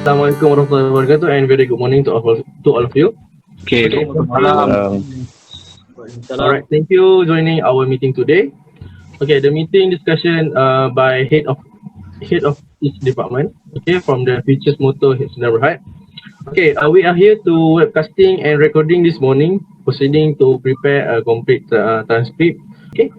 Assalamualaikum warahmatullahi wabarakatuh, and very good morning to all of you. Okay, Okay, malam. Alright, thank you joining our meeting today. Okay, the meeting discussion by head of each department. Okay, from the Futures Motor Sdn Bhd. Okay, we are here to webcasting and recording this morning, proceeding to prepare a complete transcript. Okay,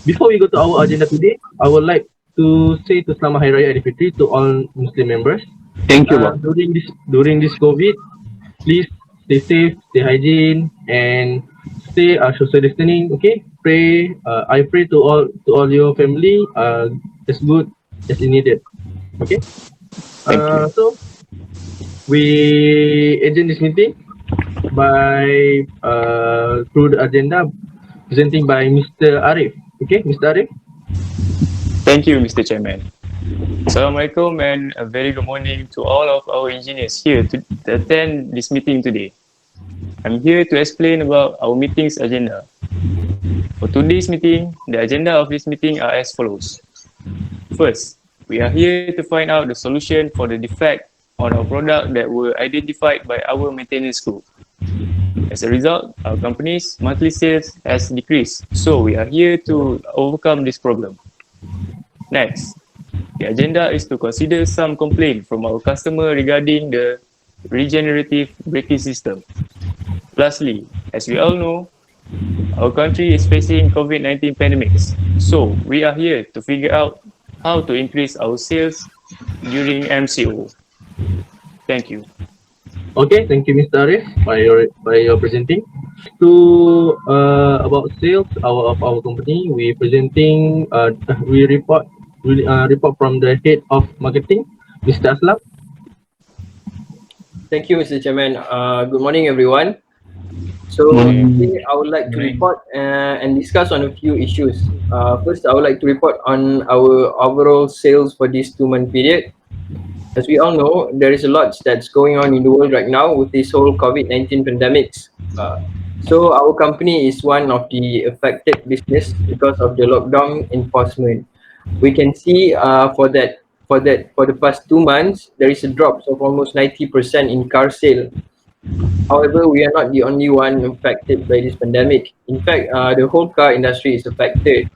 before we go to our agenda today, I would like to say to Selamat Hari Raya Aidilfitri to all Muslim members. Thank you, Bob. During this COVID, please stay safe, stay hygiene, and stay social distancing. Okay, pray. I pray to all your family. As good as needed. Okay. Thank you. So we agenda this meeting by through the agenda presenting by Mr. Arif. Okay, Mr. Arif. Thank you, Mr. Chairman. Assalamualaikum and a very good morning to all of our engineers here to attend this meeting today. I'm here to explain about our meeting's agenda. For today's meeting, the agenda of this meeting are as follows. First, we are here to find out the solution for the defect on our product that were identified by our maintenance group. As a result, our company's monthly sales has decreased, so we are here to overcome this problem. Next, the agenda is to consider some complaint from our customer regarding the regenerative braking system. Lastly, as we all know, our country is facing COVID-19 pandemics, so we are here to figure out how to increase our sales during MCO. Thank you. Okay, thank you, Mr. Arif, by your presenting. To about sales of our company, we presenting we report from the head of marketing, Mr. Aslam. Thank you, Mr. Chairman. Good morning, everyone. So today I would like to report and discuss on a few issues. First, I would like to report on our overall sales for this 2-month period. As we all know, there is a lot that's going on in the world right now with this whole COVID-19 pandemics. So our company is one of the affected business because of the lockdown enforcement. We can see for the past 2 months, there is a drop of almost 90% in car sale. However, we are not the only one affected by this pandemic. In fact, the whole car industry is affected.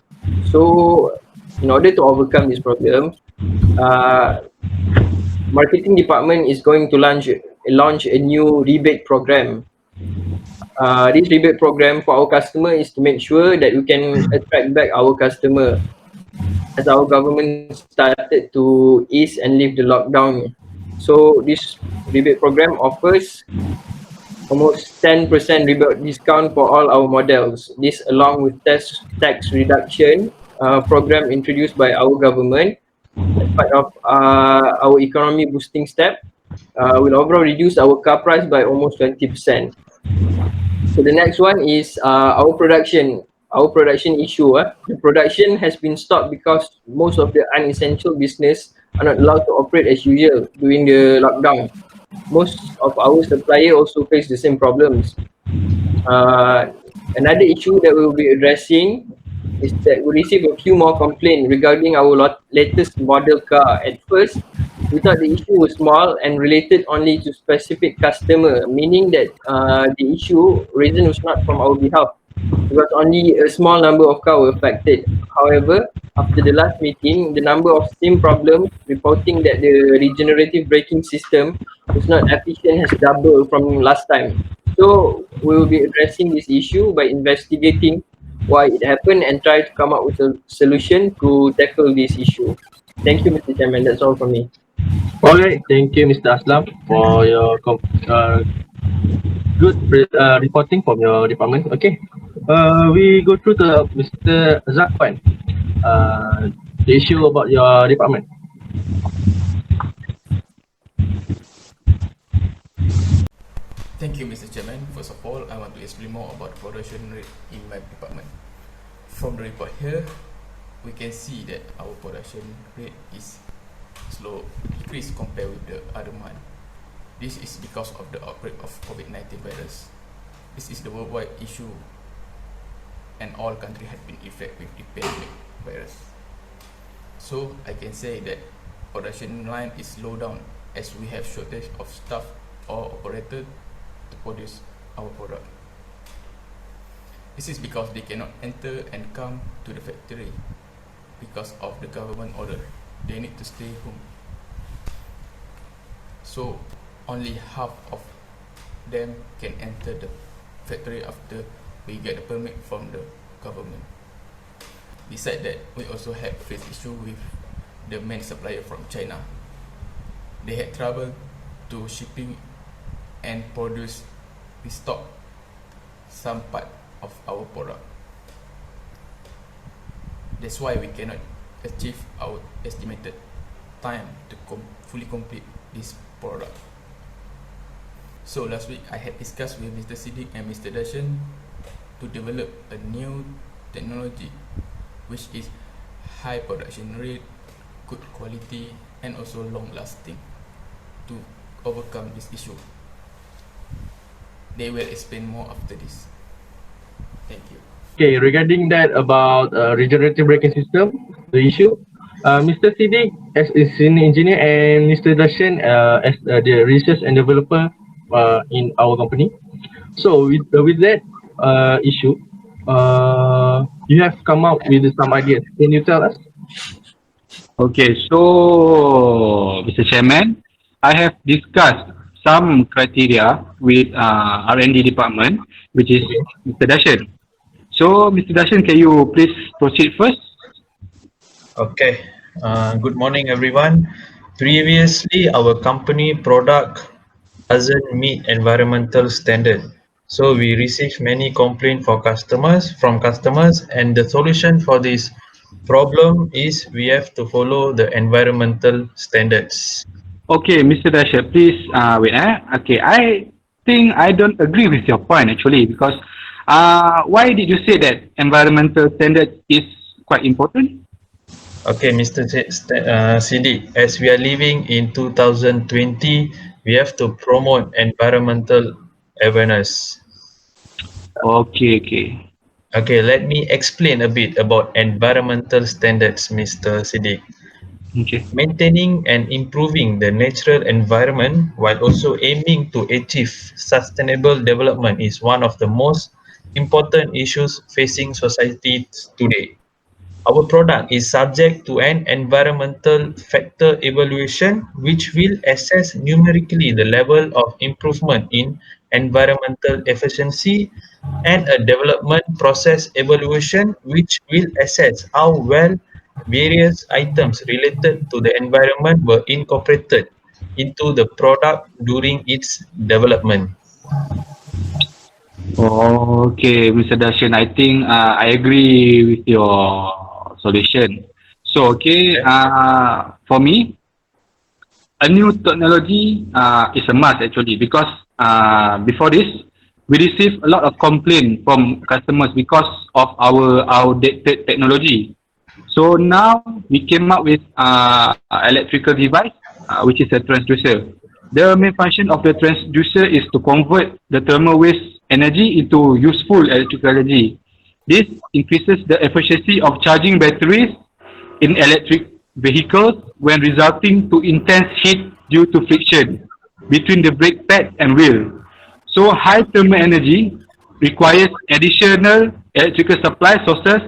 So, in order to overcome this problem, marketing department is going to launch a new rebate program. This rebate program for our customer is to make sure that we can attract back our customer as our government started to ease and lift the lockdown. So this rebate program offers almost 10% rebate discount for all our models. This along with tax reduction program introduced by our government as part of our economy boosting step will overall reduce our car price by almost 20%. So the next one is our production issue. The production has been stopped because most of the unessential business are not allowed to operate as usual during the lockdown. Most of our suppliers also face the same problems. Another issue that we will be addressing is that we received a few more complaints regarding our latest model car. At first, we thought the issue was small and related only to specific customer, meaning that the issue reason was not from our behalf. It was only a small number of cars were affected. However, after the last meeting, the number of same problems reporting that the regenerative braking system was not efficient has doubled from last time. So we will be addressing this issue by investigating why it happened and try to come up with a solution to tackle this issue. Thank you, Mr. Chairman. That's all from me. Alright, thank you, Mr. Aslam, for your good reporting from your department. Okay, we go through to Mr. Zakwan. The issue about your department. Thank you, Mr. Chairman. First of all, I want to explain more about production rate in my department. From the report here, we can see that our production rate is slow decrease compared with the other month. This is because of the outbreak of COVID-19 virus. This is the worldwide issue and all countries have been affected with the pandemic virus. So I can say that production line is slow down as we have shortage of staff or operator to produce our product. This is because they cannot enter and come to the factory because of the government order. They need to stay home. So only half of them can enter the factory after we get the permit from the government. Besides that, we also had faced issue with the main supplier from China. They had trouble to shipping and produce, restock some part of our product. That's why we cannot achieve our estimated time to fully complete this product. So last week I had discussed with Mr. Siddiq and Mr. Darshan to develop a new technology which is high production rate, good quality, and also long lasting to overcome this issue. They will explain more after this. Thank you. Okay, regarding that about regenerative braking system, the issue, Mr. Siddiq as a senior engineer and Mr. Darshan as the research and developer in our company. So with that issue, you have come up with some ideas. Can you tell us? Okay, so Mr. Chairman, I have discussed some criteria with R&D department, which is Mr. Darshan. So, Mr. Darshan, can you please proceed first? Okay. Good morning, everyone. Previously, our company product doesn't meet environmental standard. So we received many complaints from customers, and the solution for this problem is we have to follow the environmental standards. Okay, Mr. Darshan, please wait. Okay, I think I don't agree with your point actually, because why did you say that environmental standard is quite important? Okay, Mr. Siddiq, as we are living in 2020, we have to promote environmental awareness. Okay. Okay, let me explain a bit about environmental standards, Mr. Siddiq. Okay. Maintaining and improving the natural environment while also aiming to achieve sustainable development is one of the most important issues facing society today. Our product is subject to an environmental factor evaluation, which will assess numerically the level of improvement in environmental efficiency, and a development process evaluation, which will assess how well various items related to the environment were incorporated into the product during its development. Okay, Mr. Darshan, I think I agree with your solution. So, for me, a new technology is a must actually, because before this, we received a lot of complaint from customers because of our outdated technology. So now we came up with electrical device, which is a transducer. The main function of the transducer is to convert the thermal waste energy into useful electrical energy. This increases the efficiency of charging batteries in electric vehicles when resulting to intense heat due to friction between the brake pad and wheel. So high thermal energy requires additional electrical supply sources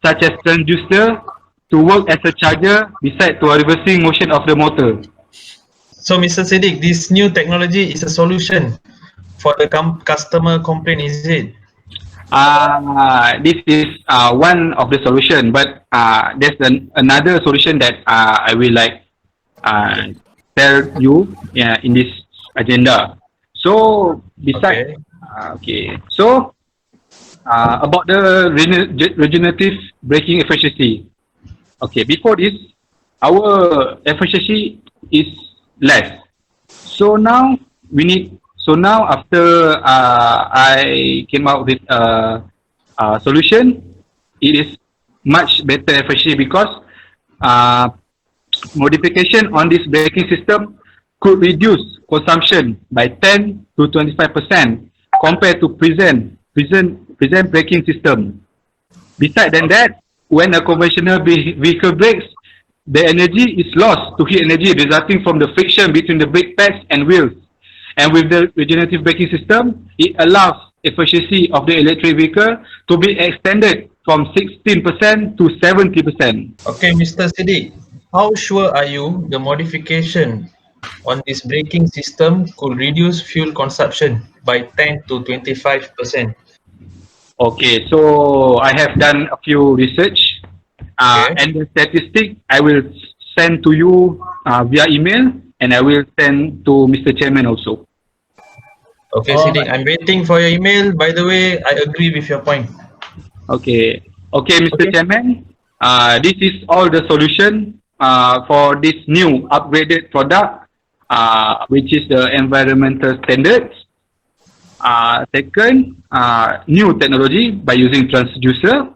such as transducer to work as a charger beside to a reversing motion of the motor. So, Mr. Siddiq, this new technology is a solution for the customer complaint, is it? This is one of the solution, but there's another solution that I will tell you in this agenda. So besides, so about the regenerative braking efficiency. Okay, before this, our efficiency is less. So now we need. So now after I came out with a solution, it is much better efficiency because modification on this braking system could reduce consumption by 10 to 25% compared to present braking system. Besides than that, when a conventional vehicle brakes, the energy is lost to heat energy resulting from the friction between the brake pads and wheels. And with the regenerative braking system, it allows efficiency of the electric vehicle to be extended from 16% to 70%. Okay, Mr. Siddiq, how sure are you the modification on this braking system could reduce fuel consumption by 10 to 25%? Okay, so I have done a few research, Okay. and the statistic I will send to you via email, and I will send to Mr. Chairman also. Okay, All Siddiq, I'm waiting for your email. By the way, I agree with your point. Okay, Mr. Okay. Chairman, this is all the solution for this new upgraded product, which is the environmental standards. Second, new technology by using transducer.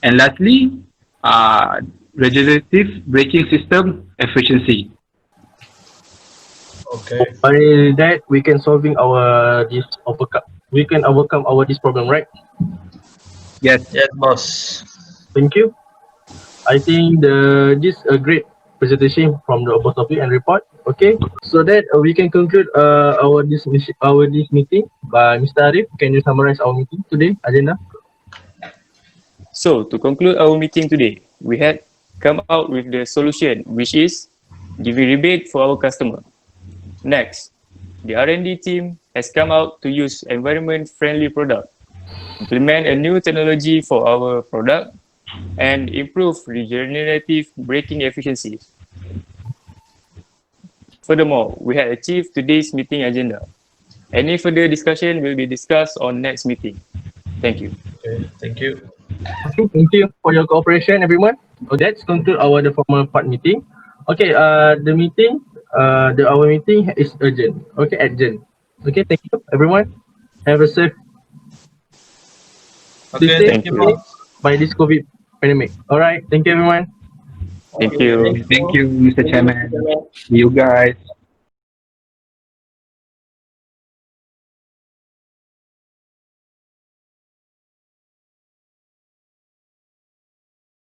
And lastly, regenerative braking system efficiency. Okay. By that, we can solving our we can overcome our this problem, right? Yes. Yes, boss. Thank you. I think this a great presentation from the both of you and report. Okay, so that we can conclude our this meeting by Mr. Arif. Can you summarize our meeting today agenda? So, to conclude our meeting today, we had come out with the solution, which is giving rebate for our customer. Next, the R&D team has come out to use environment-friendly product, implement a new technology for our product, and improve regenerative braking efficiencies. Furthermore, we had achieved today's meeting agenda. Any further discussion will be discussed on next meeting. Thank you. Okay, thank you. Okay, thank you for your cooperation, everyone. Okay, let's conclude our the formal part meeting. Okay, the meeting, our meeting is urgent. Okay, urgent. Okay, thank you, everyone. Have a safe Okay, stay thank you, boss. by this COVID pandemic. All right, thank you, everyone. Thank you. Thank you, Mr. Chairman. See you guys.